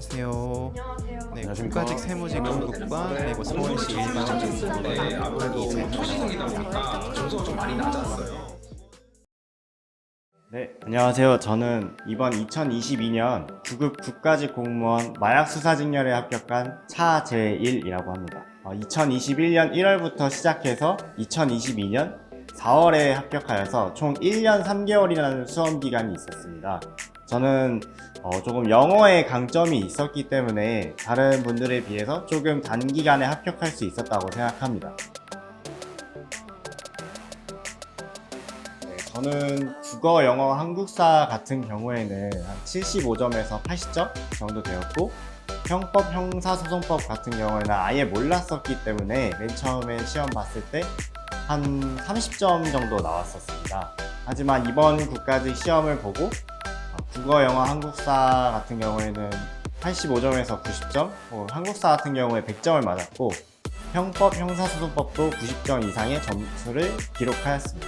안녕하세요. 안녕하세요. 네, 안녕하십니까. 국가직 세무직 감독관 그리고 서울시 일반직군의 점수가 좀 많이 낮았어요. 네, 안녕하세요. 저는 이번 2022년 9급 국가직 공무원 마약수사직렬에 합격한 차재일이라고 합니다. 2021년 1월부터 시작해서 2022년 4월에 합격하여서 총 1년 3개월이라는 수험 기간이 있었습니다. 저는 조금 영어에 강점이 있었기 때문에 다른 분들에 비해서 조금 단기간에 합격할 수 있었다고 생각합니다. 저는 국어, 영어, 한국사 같은 경우에는 한 75점에서 80점 정도 되었고, 형법, 형사소송법 같은 경우에는 아예 몰랐었기 때문에 맨 처음에 시험 봤을 때 한 30점 정도 나왔었습니다. 하지만 이번 국가직 시험을 보고 국어, 영어, 한국사 같은 경우에는 85점에서 90점, 한국사 같은 경우에 100점을 맞았고, 형법, 형사소송법도 90점 이상의 점수를 기록하였습니다.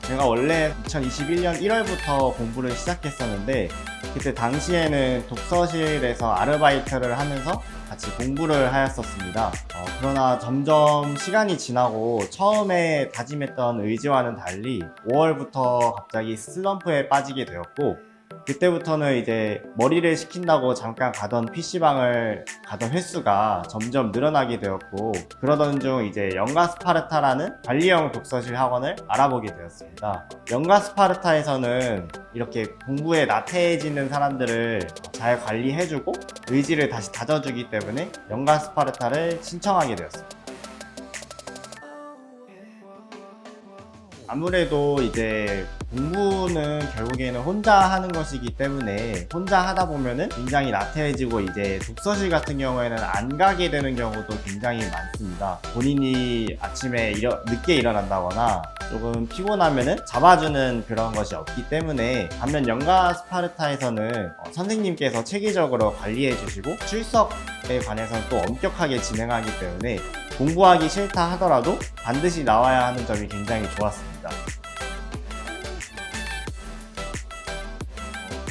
제가 원래 2021년 1월부터 공부를 시작했었는데, 그때 당시에는 독서실에서 아르바이트를 하면서 같이 공부를 하였었습니다. 그러나 점점 시간이 지나고 처음에 다짐했던 의지와는 달리 5월부터 갑자기 슬럼프에 빠지게 되었고, 그때부터는 이제 머리를 식힌다고 잠깐 가던 PC방을 가던 횟수가 점점 늘어나게 되었고, 그러던 중 이제 영가스파르타라는 관리형 독서실 학원을 알아보게 되었습니다. 영가스파르타에서는 이렇게 공부에 나태해지는 사람들을 잘 관리해주고 의지를 다시 다져주기 때문에 영가스파르타를 신청하게 되었습니다. 아무래도 이제 공부는 결국에는 혼자 하는 것이기 때문에 혼자 하다 보면은 굉장히 나태해지고, 이제 독서실 같은 경우에는 안 가게 되는 경우도 굉장히 많습니다. 본인이 아침에 늦게 일어난다거나 조금 피곤하면은 잡아주는 그런 것이 없기 때문에, 반면 영가 스파르타에서는 선생님께서 체계적으로 관리해 주시고 출석에 관해서는 또 엄격하게 진행하기 때문에 공부하기 싫다 하더라도 반드시 나와야 하는 점이 굉장히 좋았습니다.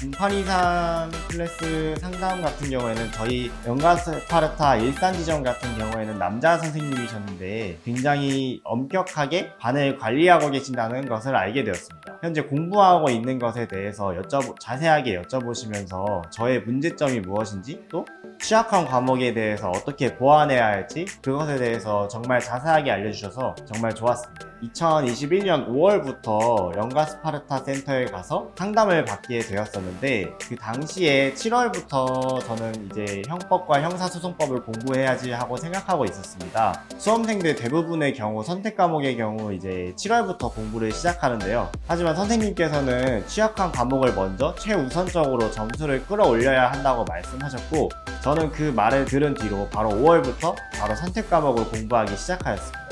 0823 클래스 상담 같은 경우에는 저희 영가스파르타 일산지점 같은 경우에는 남자 선생님이셨는데 굉장히 엄격하게 반을 관리하고 계신다는 것을 알게 되었습니다. 현재 공부하고 있는 것에 대해서 자세하게 여쭤보시면서 저의 문제점이 무엇인지, 또 취약한 과목에 대해서 어떻게 보완해야 할지, 그것에 대해서 정말 자세하게 알려주셔서 정말 좋았습니다. 2021년 5월부터 영가스파르타 센터에 가서 상담을 받게 되었었는데, 그 당시에 7월부터 저는 이제 형법과 형사소송법을 공부해야지 하고 생각하고 있었습니다. 수험생들 대부분의 경우, 선택 과목의 경우 이제 7월부터 공부를 시작하는데요. 하지만 선생님께서는 취약한 과목을 먼저 최우선적으로 점수를 끌어올려야 한다고 말씀하셨고, 저는 그 말을 들은 뒤로 바로 5월부터 바로 선택 과목을 공부하기 시작하였습니다.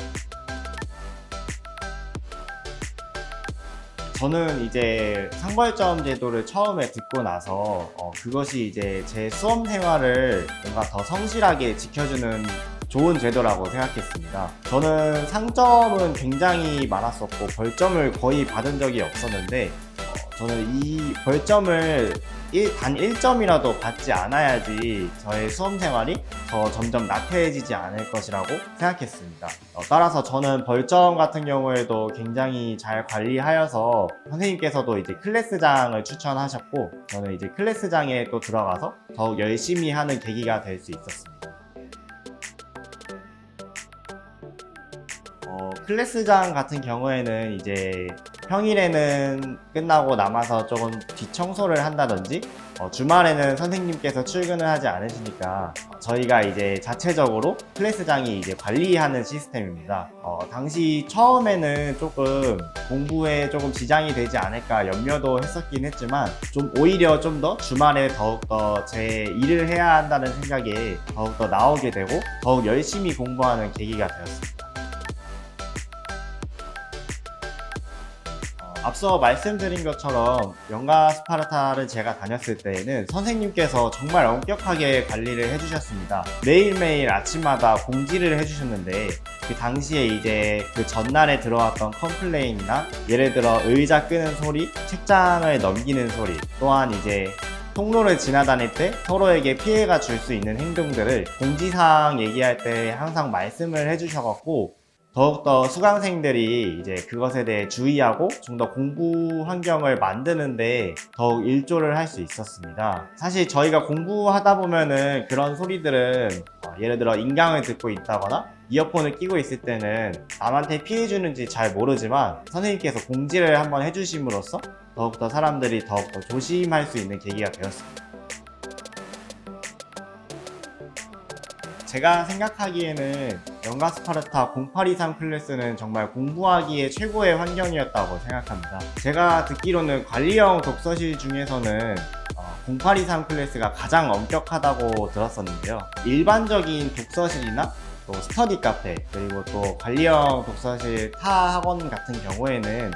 저는 이제 상벌점 제도를 처음에 듣고 나서 그것이 이제 제 수험 생활을 뭔가 더 성실하게 지켜주는 좋은 제도라고 생각했습니다. 저는 상점은 굉장히 많았었고 벌점을 거의 받은 적이 없었는데, 저는 이 벌점을 단 1점이라도 받지 않아야지 저의 수험 생활이 더 점점 나태해지지 않을 것이라고 생각했습니다. 따라서 저는 벌점 같은 경우에도 굉장히 잘 관리하여서 선생님께서도 이제 클래스장을 추천하셨고, 저는 이제 클래스장에 또 들어가서 더욱 열심히 하는 계기가 될 수 있었습니다. 클래스장 같은 경우에는 이제 평일에는 끝나고 남아서 조금 뒷청소를 한다든지, 주말에는 선생님께서 출근을 하지 않으시니까 저희가 이제 자체적으로 클래스장이 이제 관리하는 시스템입니다. 당시 처음에는 조금 공부에 조금 지장이 되지 않을까 염려도 했었긴 했지만, 오히려 좀 더 주말에 더욱더 제 일을 해야 한다는 생각에 더욱더 나오게 되고 더욱 열심히 공부하는 계기가 되었습니다. 앞서 말씀드린 것처럼 영가스파르타를 제가 다녔을 때에는 선생님께서 정말 엄격하게 관리를 해주셨습니다. 매일매일 아침마다 공지를 해주셨는데, 그 당시에 이제 그 전날에 들어왔던 컴플레인이나 예를 들어 의자 끄는 소리, 책장을 넘기는 소리, 또한 이제 통로를 지나다닐 때 서로에게 피해가 줄 수 있는 행동들을 공지사항 얘기할 때 항상 말씀을 해주셔갖고 더욱더 수강생들이 이제 그것에 대해 주의하고 좀 더 공부 환경을 만드는데 더욱 일조를 할 수 있었습니다. 사실 저희가 공부하다 보면은 그런 소리들은 예를 들어 인강을 듣고 있다거나 이어폰을 끼고 있을 때는 남한테 피해 주는지 잘 모르지만 선생님께서 공지를 한번 해주심으로써 더욱더 사람들이 더욱더 조심할 수 있는 계기가 되었습니다. 제가 생각하기에는 연가 스파르타 0823 클래스는 정말 공부하기에 최고의 환경이었다고 생각합니다. 제가 듣기로는 관리형 독서실 중에서는 0823 클래스가 가장 엄격하다고 들었었는데요. 일반적인 독서실이나 또 스터디 카페 그리고 또 관리형 독서실 타 학원 같은 경우에는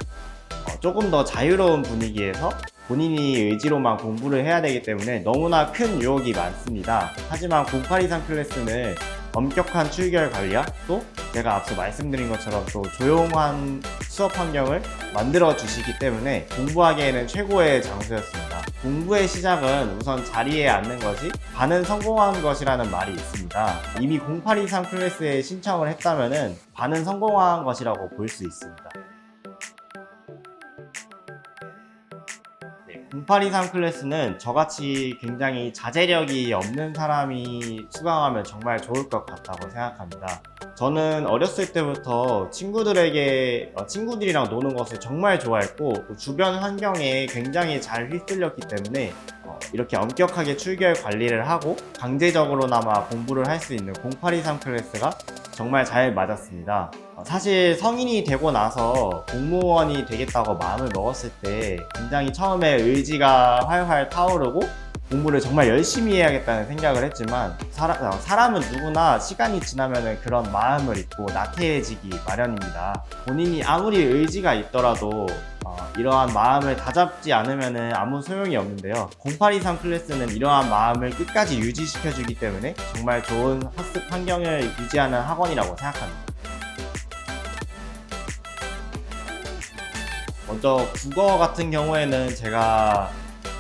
조금 더 자유로운 분위기에서 본인이 의지로만 공부를 해야 되기 때문에 너무나 큰 유혹이 많습니다. 하지만 0823 클래스는 엄격한 출결 관리와 또 제가 앞서 말씀드린 것처럼 또 조용한 수업 환경을 만들어 주시기 때문에 공부하기에는 최고의 장소였습니다. 공부의 시작은 우선 자리에 앉는 것이 반은 성공한 것이라는 말이 있습니다. 이미 0823 클래스에 신청을 했다면 반은 성공한 것이라고 볼 수 있습니다. 0823 클래스는 저같이 굉장히 자제력이 없는 사람이 수강하면 정말 좋을 것 같다고 생각합니다. 저는 어렸을 때부터 친구들이랑 노는 것을 정말 좋아했고 주변 환경에 굉장히 잘 휩쓸렸기 때문에 이렇게 엄격하게 출결 관리를 하고 강제적으로나마 공부를 할 수 있는 0823 클래스가 정말 잘 맞았습니다. 사실 성인이 되고 나서 공무원이 되겠다고 마음을 먹었을 때 굉장히 처음에 의지가 활활 타오르고 공부를 정말 열심히 해야겠다는 생각을 했지만 사람은 누구나 시간이 지나면 그런 마음을 잊고 나태해지기 마련입니다. 본인이 아무리 의지가 있더라도 이러한 마음을 다잡지 않으면 아무 소용이 없는데요. 0823 클래스는 이러한 마음을 끝까지 유지시켜주기 때문에 정말 좋은 학습 환경을 유지하는 학원이라고 생각합니다. 먼저 국어 같은 경우에는 제가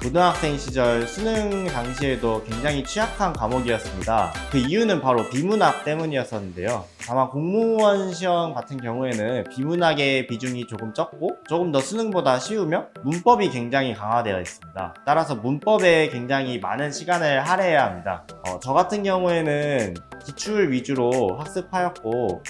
고등학생 시절 수능 당시에도 굉장히 취약한 과목이었습니다. 그 이유는 바로 비문학 때문이었었는데요. 다만 공무원 시험 같은 경우에는 비문학의 비중이 조금 적고 조금 더 수능보다 쉬우며 문법이 굉장히 강화되어 있습니다. 따라서 문법에 굉장히 많은 시간을 할애해야 합니다. 저 같은 경우에는 기출 위주로 학습하였고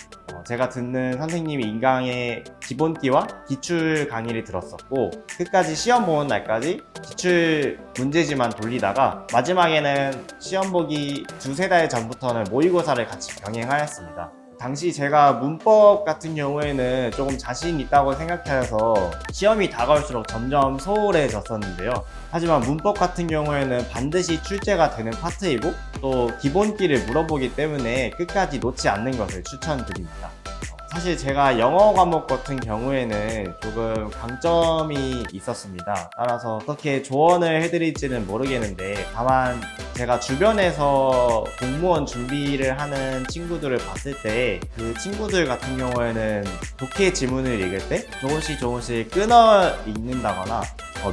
제가 듣는 선생님이 인강의 기본기와 기출 강의를 들었었고 끝까지 시험 보는 날까지 기출 문제지만 돌리다가 마지막에는 시험 보기 두세 달 전부터는 모의고사를 같이 병행하였습니다. 당시 제가 문법 같은 경우에는 조금 자신 있다고 생각해서 시험이 다가올수록 점점 소홀해졌었는데요. 하지만 문법 같은 경우에는 반드시 출제가 되는 파트이고 또 기본기를 물어보기 때문에 끝까지 놓지 않는 것을 추천드립니다. 사실 제가 영어 과목 같은 경우에는 조금 강점이 있었습니다. 따라서 어떻게 조언을 해드릴지는 모르겠는데 다만 제가 주변에서 공무원 준비를 하는 친구들을 봤을 때 그 친구들 같은 경우에는 독해 지문을 읽을 때 조금씩 끊어 읽는다거나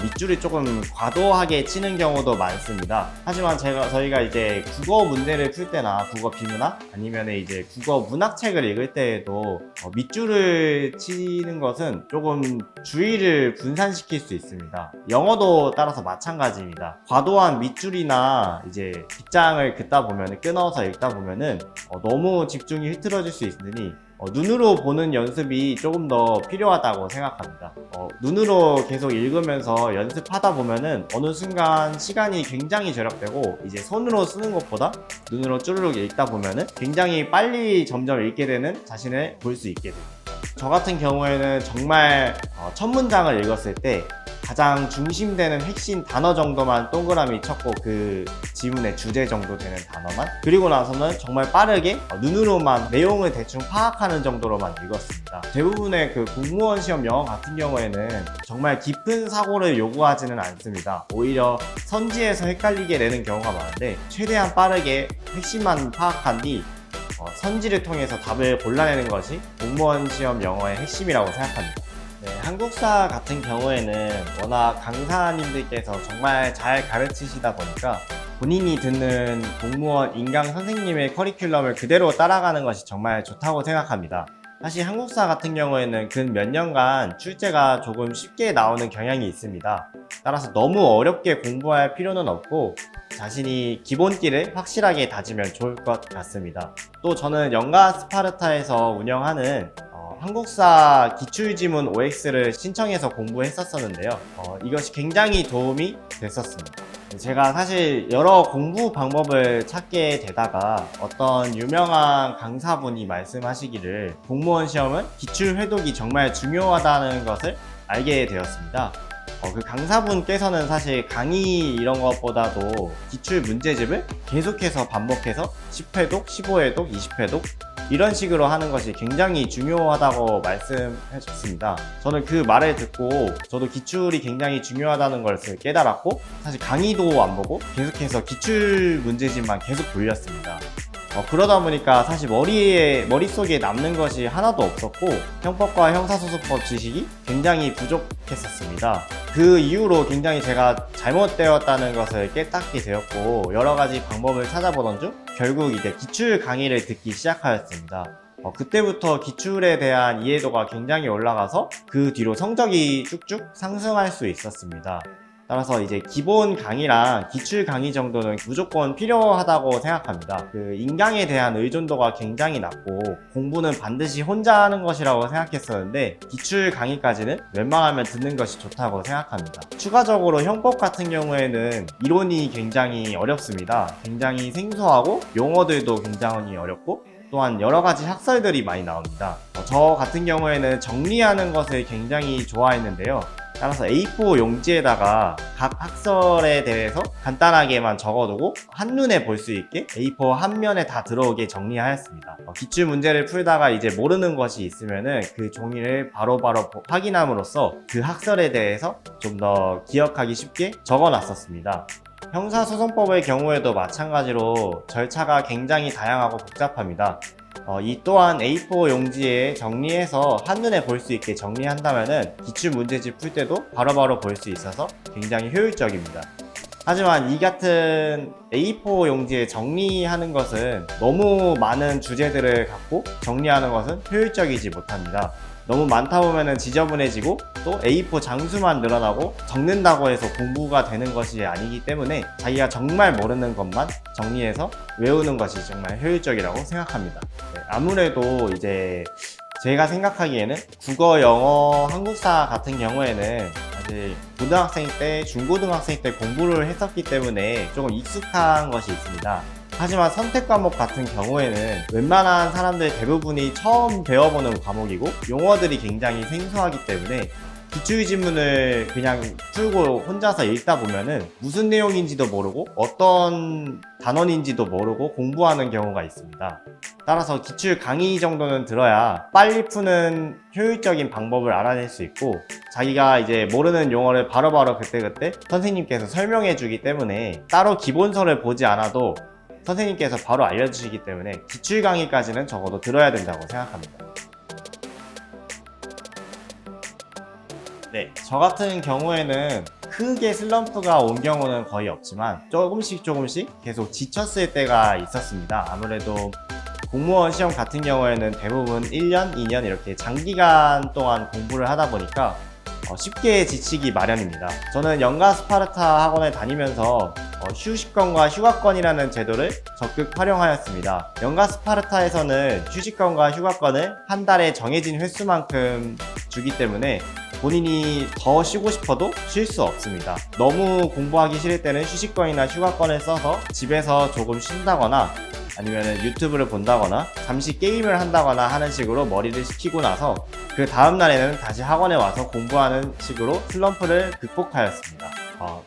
밑줄을 조금 과도하게 치는 경우도 많습니다. 하지만 저희가 이제 국어 문제를 풀 때나 국어 비문학 아니면 이제 국어 문학책을 읽을 때에도 밑줄을 치는 것은 조금 주의를 분산시킬 수 있습니다. 영어도 따라서 마찬가지입니다. 과도한 밑줄이나 이제 빗장을 긋다 보면 끊어서 읽다 보면은 너무 집중이 흐트러질 수 있으니 눈으로 보는 연습이 조금 더 필요하다고 생각합니다. 눈으로 계속 읽으면서 연습하다 보면은 어느 순간 시간이 굉장히 절약되고 이제 손으로 쓰는 것보다 눈으로 쭈르륵 읽다 보면은 굉장히 빨리 점점 읽게 되는 자신을 볼 수 있게 됩니다. 저 같은 경우에는 정말 첫 문장을 읽었을 때 가장 중심되는 핵심 단어 정도만 동그라미 쳤고 그 지문의 주제 정도 되는 단어만 그리고 나서는 정말 빠르게 눈으로만 내용을 대충 파악하는 정도로만 읽었습니다. 대부분의 그 공무원 시험 영어 같은 경우에는 정말 깊은 사고를 요구하지는 않습니다. 오히려 선지에서 헷갈리게 되는 경우가 많은데 최대한 빠르게 핵심만 파악한 뒤 선지를 통해서 답을 골라내는 것이 공무원 시험 영어의 핵심이라고 생각합니다. 네, 한국사 같은 경우에는 워낙 강사님들께서 정말 잘 가르치시다 보니까 본인이 듣는 공무원 인강 선생님의 커리큘럼을 그대로 따라가는 것이 정말 좋다고 생각합니다. 사실 한국사 같은 경우에는 근 몇 년간 출제가 조금 쉽게 나오는 경향이 있습니다. 따라서 너무 어렵게 공부할 필요는 없고 자신이 기본기를 확실하게 다지면 좋을 것 같습니다. 또 저는 영가 스파르타에서 운영하는 한국사 기출지문 OX를 신청해서 공부했었는데요. 이것이 굉장히 도움이 됐었습니다. 제가 사실 여러 공부 방법을 찾게 되다가 어떤 유명한 강사분이 말씀하시기를 공무원 시험은 기출 회독이 정말 중요하다는 것을 알게 되었습니다. 그 강사분께서는 사실 강의 이런 것보다도 기출 문제집을 계속해서 반복해서 10회독, 15회독, 20회독 이런 식으로 하는 것이 굉장히 중요하다고 말씀해 줬습니다. 저는 그 말을 듣고 저도 기출이 굉장히 중요하다는 것을 깨달았고 사실 강의도 안 보고 계속해서 기출 문제집만 계속 돌렸습니다. 그러다 보니까 사실 머릿속에 남는 것이 하나도 없었고 형법과 형사소송법 지식이 굉장히 부족했었습니다. 그 이후로 굉장히 제가 잘못되었다는 것을 깨닫게 되었고 여러 가지 방법을 찾아보던 중 결국 이제 기출 강의를 듣기 시작하였습니다. 그때부터 기출에 대한 이해도가 굉장히 올라가서 그 뒤로 성적이 쭉쭉 상승할 수 있었습니다. 따라서 이제 기본 강의랑 기출 강의 정도는 무조건 필요하다고 생각합니다. 그 인강에 대한 의존도가 굉장히 낮고 공부는 반드시 혼자 하는 것이라고 생각했었는데 기출 강의까지는 웬만하면 듣는 것이 좋다고 생각합니다. 추가적으로 형법 같은 경우에는 이론이 굉장히 어렵습니다. 굉장히 생소하고 용어들도 굉장히 어렵고 또한 여러 가지 학설들이 많이 나옵니다. 저 같은 경우에는 정리하는 것을 굉장히 좋아했는데요. 따라서 A4 용지에다가 각 학설에 대해서 간단하게만 적어두고 한눈에 볼 수 있게 A4 한 면에 다 들어오게 정리하였습니다. 기출 문제를 풀다가 이제 모르는 것이 있으면은 그 종이를 바로바로 확인함으로써 그 학설에 대해서 좀 더 기억하기 쉽게 적어놨었습니다. 형사소송법의 경우에도 마찬가지로 절차가 굉장히 다양하고 복잡합니다. 이 또한 A4 용지에 정리해서 한눈에 볼 수 있게 정리한다면은 기출 문제집 풀 때도 바로바로 볼 수 있어서 굉장히 효율적입니다. 하지만 이 같은 A4 용지에 정리하는 것은 너무 많은 주제들을 갖고 정리하는 것은 효율적이지 못합니다. 너무 많다 보면은 지저분해지고 또 A4 장수만 늘어나고 적는다고 해서 공부가 되는 것이 아니기 때문에 자기가 정말 모르는 것만 정리해서 외우는 것이 정말 효율적이라고 생각합니다. 네, 아무래도 이제 제가 생각하기에는 국어, 영어, 한국사 같은 경우에는 사실 고등학생 때, 중고등학생 때 공부를 했었기 때문에 조금 익숙한 것이 있습니다. 하지만 선택 과목 같은 경우에는 웬만한 사람들 대부분이 처음 배워보는 과목이고 용어들이 굉장히 생소하기 때문에 기출지문을 그냥 풀고 혼자서 읽다 보면은 무슨 내용인지도 모르고 어떤 단원인지도 모르고 공부하는 경우가 있습니다. 따라서 기출 강의 정도는 들어야 빨리 푸는 효율적인 방법을 알아낼 수 있고 자기가 이제 모르는 용어를 바로바로 그때그때 선생님께서 설명해 주기 때문에 따로 기본서를 보지 않아도 선생님께서 바로 알려주시기 때문에 기출 강의까지는 적어도 들어야 된다고 생각합니다. 네, 저 같은 경우에는 크게 슬럼프가 온 경우는 거의 없지만 조금씩 계속 지쳤을 때가 있었습니다. 아무래도 공무원 시험 같은 경우에는 대부분 1년, 2년 이렇게 장기간 동안 공부를 하다 보니까 쉽게 지치기 마련입니다. 저는 영가 스파르타 학원에 다니면서 휴식권과 휴가권이라는 제도를 적극 활용하였습니다. 영가 스파르타에서는 휴식권과 휴가권을 한 달에 정해진 횟수만큼 주기 때문에 본인이 더 쉬고 싶어도 쉴 수 없습니다. 너무 공부하기 싫을 때는 휴식권이나 휴가권을 써서 집에서 조금 쉰다거나 아니면 유튜브를 본다거나 잠시 게임을 한다거나 하는 식으로 머리를 식히고 나서 그 다음날에는 다시 학원에 와서 공부하는 식으로 슬럼프를 극복하였습니다.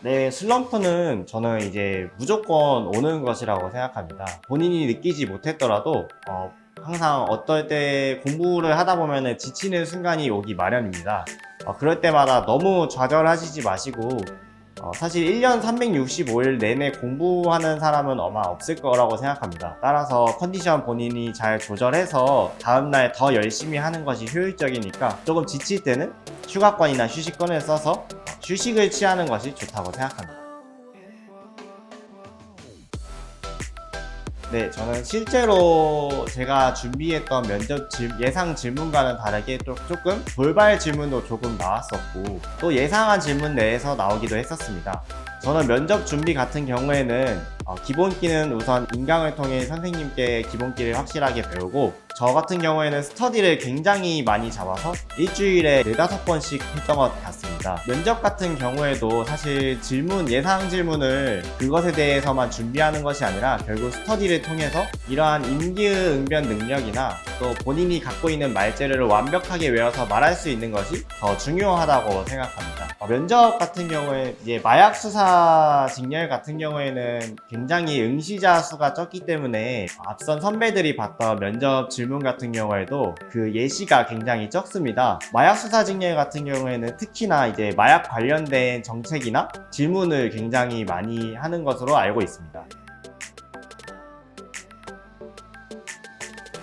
네, 슬럼프는 저는 이제 무조건 오는 것이라고 생각합니다. 본인이 느끼지 못했더라도 항상 어떨 때 공부를 하다 보면 지치는 순간이 오기 마련입니다. 그럴 때마다 너무 좌절하시지 마시고 사실 1년 365일 내내 공부하는 사람은 아마 없을 거라고 생각합니다. 따라서 컨디션 본인이 잘 조절해서 다음날 더 열심히 하는 것이 효율적이니까 조금 지칠 때는 휴가권이나 휴식권을 써서 휴식을 취하는 것이 좋다고 생각합니다. 네, 저는 실제로 제가 준비했던 면접 예상 질문과는 다르게 조금 돌발 질문도 조금 나왔었고 또 예상한 질문 내에서 나오기도 했었습니다. 저는 면접 준비 같은 경우에는 기본기는 우선 인강을 통해 선생님께 기본기를 확실하게 배우고 저 같은 경우에는 스터디를 굉장히 많이 잡아서 일주일에 4-5번씩 했던 것 같습니다. 면접 같은 경우에도 사실 예상 질문을 그것에 대해서만 준비하는 것이 아니라 결국 스터디를 통해서 이러한 임기응변 능력이나 또 본인이 갖고 있는 말재료를 완벽하게 외워서 말할 수 있는 것이 더 중요하다고 생각합니다. 면접 같은 경우에 이제 마약 수사 직렬 같은 경우에는 굉장히 응시자 수가 적기 때문에 앞선 선배들이 봤던 면접 질문 같은 경우에도 그 예시가 굉장히 적습니다. 마약 수사 직렬 같은 경우에는 특히나 이제 마약 관련된 정책이나 질문을 굉장히 많이 하는 것으로 알고 있습니다.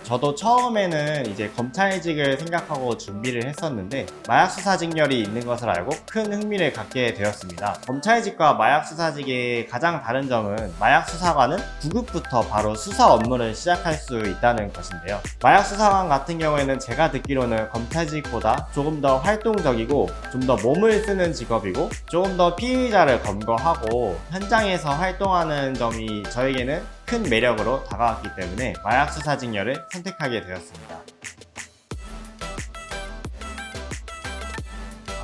저도 처음에는 이제 검찰직을 생각하고 준비를 했었는데 마약 수사 직렬이 있는 것을 알고 큰 흥미를 갖게 되었습니다. 검찰직과 마약 수사직의 가장 다른 점은 마약 수사관은 9급부터 바로 수사 업무를 시작할 수 있다는 것인데요. 마약 수사관 같은 경우에는 제가 듣기로는 검찰직보다 조금 더 활동적이고 좀 더 몸을 쓰는 직업이고 조금 더 피의자를 검거하고 현장에서 활동하는 점이 저에게는 큰 매력으로 다가왔기 때문에 마약 수사 직렬을 선택하게 되었습니다.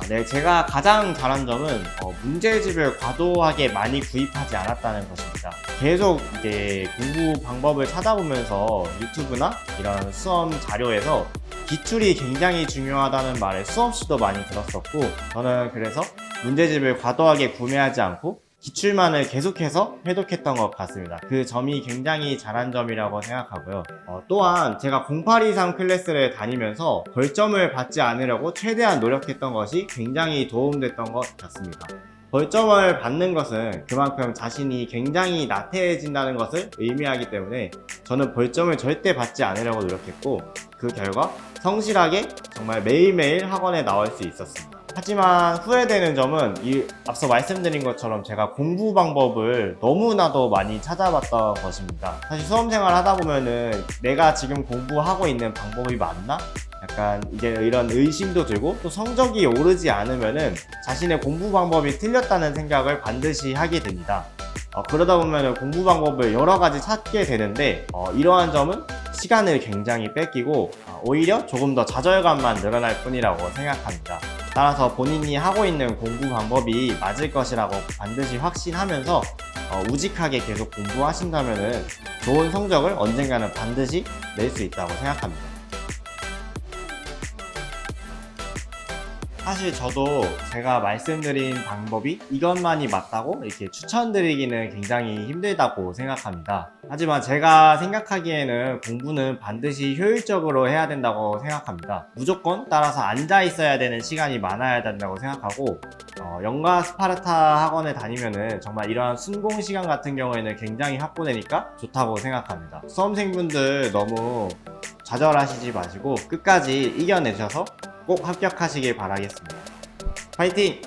네, 제가 가장 잘한 점은 문제집을 과도하게 많이 구입하지 않았다는 것입니다. 계속 이제 공부 방법을 찾아보면서 유튜브나 이런 수험 자료에서 기출이 굉장히 중요하다는 말을 수없이도 많이 들었었고 저는 그래서 문제집을 과도하게 구매하지 않고 기출만을 계속해서 회독했던 것 같습니다. 그 점이 굉장히 잘한 점이라고 생각하고요. 또한 제가 0823 클래스를 다니면서 벌점을 받지 않으려고 최대한 노력했던 것이 굉장히 도움됐던 것 같습니다. 벌점을 받는 것은 그만큼 자신이 굉장히 나태해진다는 것을 의미하기 때문에 저는 벌점을 절대 받지 않으려고 노력했고 그 결과 성실하게 정말 매일매일 학원에 나올 수 있었습니다. 하지만 후회되는 점은 앞서 말씀드린 것처럼 제가 공부 방법을 너무나도 많이 찾아봤던 것입니다. 사실 수험생활 하다 보면은 내가 지금 공부하고 있는 방법이 맞나? 약간 이제 이런 의심도 들고 또 성적이 오르지 않으면은 자신의 공부 방법이 틀렸다는 생각을 반드시 하게 됩니다. 그러다 보면 공부 방법을 여러 가지 찾게 되는데 이러한 점은 시간을 굉장히 뺏기고 오히려 조금 더 좌절감만 늘어날 뿐이라고 생각합니다. 따라서 본인이 하고 있는 공부 방법이 맞을 것이라고 반드시 확신하면서 우직하게 계속 공부하신다면 좋은 성적을 언젠가는 반드시 낼 수 있다고 생각합니다. 사실 저도 제가 말씀드린 방법이 이것만이 맞다고 이렇게 추천드리기는 굉장히 힘들다고 생각합니다. 하지만 제가 생각하기에는 공부는 반드시 효율적으로 해야 된다고 생각합니다. 무조건 따라서 앉아 있어야 되는 시간이 많아야 된다고 생각하고 영과 스파르타 학원에 다니면은 정말 이러한 순공 시간 같은 경우에는 굉장히 확보되니까 좋다고 생각합니다. 수험생분들 너무 좌절하시지 마시고 끝까지 이겨내셔서 꼭 합격하시길 바라겠습니다. 파이팅!